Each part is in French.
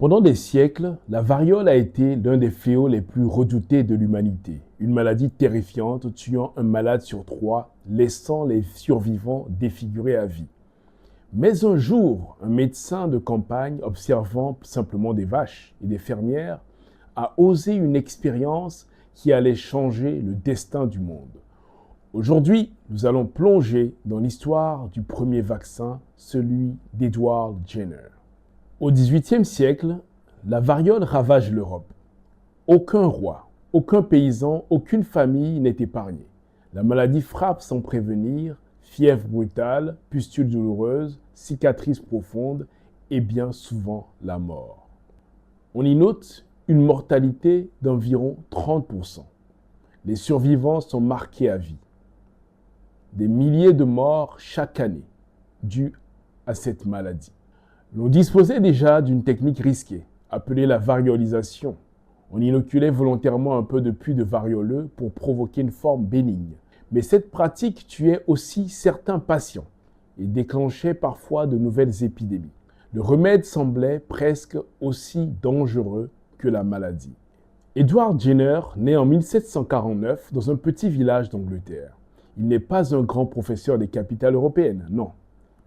Pendant des siècles, la variole a été l'un des fléaux les plus redoutés de l'humanité. Une maladie terrifiante tuant un malade sur 3, laissant les survivants défigurés à vie. Mais un jour, un médecin de campagne, observant simplement des vaches et des fermières, a osé une expérience qui allait changer le destin du monde. Aujourd'hui, nous allons plonger dans l'histoire du premier vaccin, celui d'Edward Jenner. Au XVIIIe siècle, la variole ravage l'Europe. Aucun roi, aucun paysan, aucune famille n'est épargné. La maladie frappe sans prévenir, fièvre brutale, pustules douloureuses, cicatrices profondes et bien souvent la mort. On y note une mortalité d'environ 30%. Les survivants sont marqués à vie. Des milliers de morts chaque année dues à cette maladie. L'on disposait déjà d'une technique risquée, appelée la variolisation. On inoculait volontairement un peu de pus de varioleux pour provoquer une forme bénigne. Mais cette pratique tuait aussi certains patients et déclenchait parfois de nouvelles épidémies. Le remède semblait presque aussi dangereux que la maladie. Edward Jenner naît en 1749 dans un petit village d'Angleterre. Il n'est pas un grand professeur des capitales européennes, non.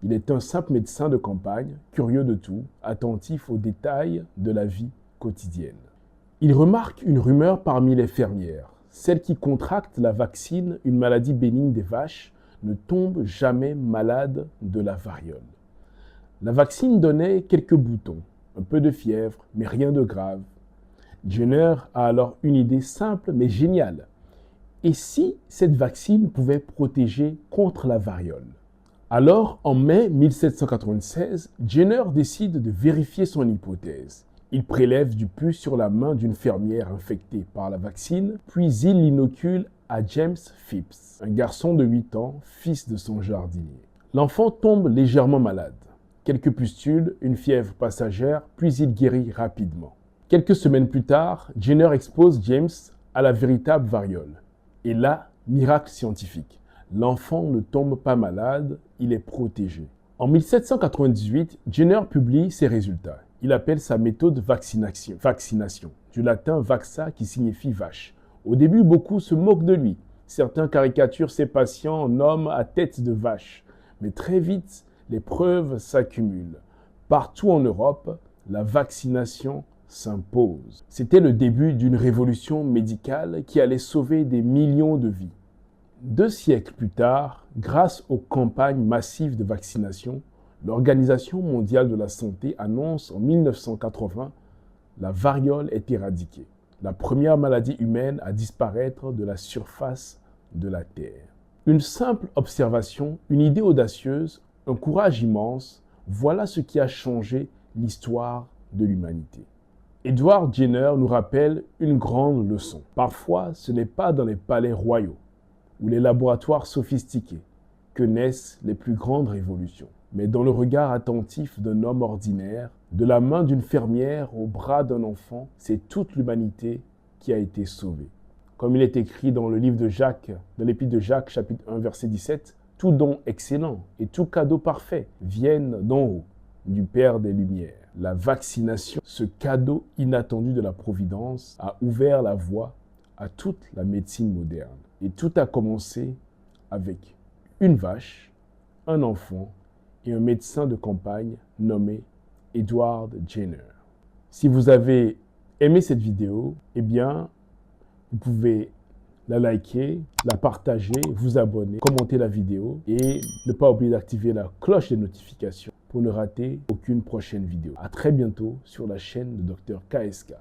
Il est un simple médecin de campagne, curieux de tout, attentif aux détails de la vie quotidienne. Il remarque une rumeur parmi les fermières. Celles qui contractent la vaccine, une maladie bénigne des vaches, ne tombent jamais malades de la variole. La vaccine donnait quelques boutons, un peu de fièvre, mais rien de grave. Jenner a alors une idée simple mais géniale. Et si cette vaccine pouvait protéger contre la variole? Alors, en mai 1796, Jenner décide de vérifier son hypothèse. Il prélève du pus sur la main d'une fermière infectée par la vaccine, puis il l'inocule à James Phipps, un garçon de 8 ans, fils de son jardinier. L'enfant tombe légèrement malade. Quelques pustules, une fièvre passagère, puis il guérit rapidement. Quelques semaines plus tard, Jenner expose James à la véritable variole. Et là, miracle scientifique. L'enfant ne tombe pas malade, il est protégé. En 1798, Jenner publie ses résultats. Il appelle sa méthode vaccination, du latin vaxa qui signifie vache. Au début, beaucoup se moquent de lui. Certains caricaturent ses patients en hommes à tête de vache. Mais très vite, les preuves s'accumulent. Partout en Europe, la vaccination s'impose. C'était le début d'une révolution médicale qui allait sauver des millions de vies. 2 siècles plus tard, grâce aux campagnes massives de vaccination, l'Organisation mondiale de la santé annonce en 1980 la variole est éradiquée, la première maladie humaine à disparaître de la surface de la Terre. Une simple observation, une idée audacieuse, un courage immense, voilà ce qui a changé l'histoire de l'humanité. Edward Jenner nous rappelle une grande leçon. Parfois, ce n'est pas dans les palais royaux ou les laboratoires sophistiqués que naissent les plus grandes révolutions, mais dans le regard attentif d'un homme ordinaire, de la main d'une fermière au bras d'un enfant, c'est toute l'humanité qui a été sauvée. Comme il est écrit dans le livre de Jacques, dans l'épître de Jacques, chapitre 1, verset 17, « Tout don excellent et tout cadeau parfait viennent d'en haut, du Père des Lumières. » La vaccination, ce cadeau inattendu de la Providence, a ouvert la voie à toute la médecine moderne. Et tout a commencé avec une vache, un enfant et un médecin de campagne nommé Edward Jenner. Si vous avez aimé cette vidéo, eh bien, vous pouvez la liker, la partager, vous abonner, commenter la vidéo et ne pas oublier d'activer la cloche des notifications pour ne rater aucune prochaine vidéo. À très bientôt sur la chaîne de Dr KSK.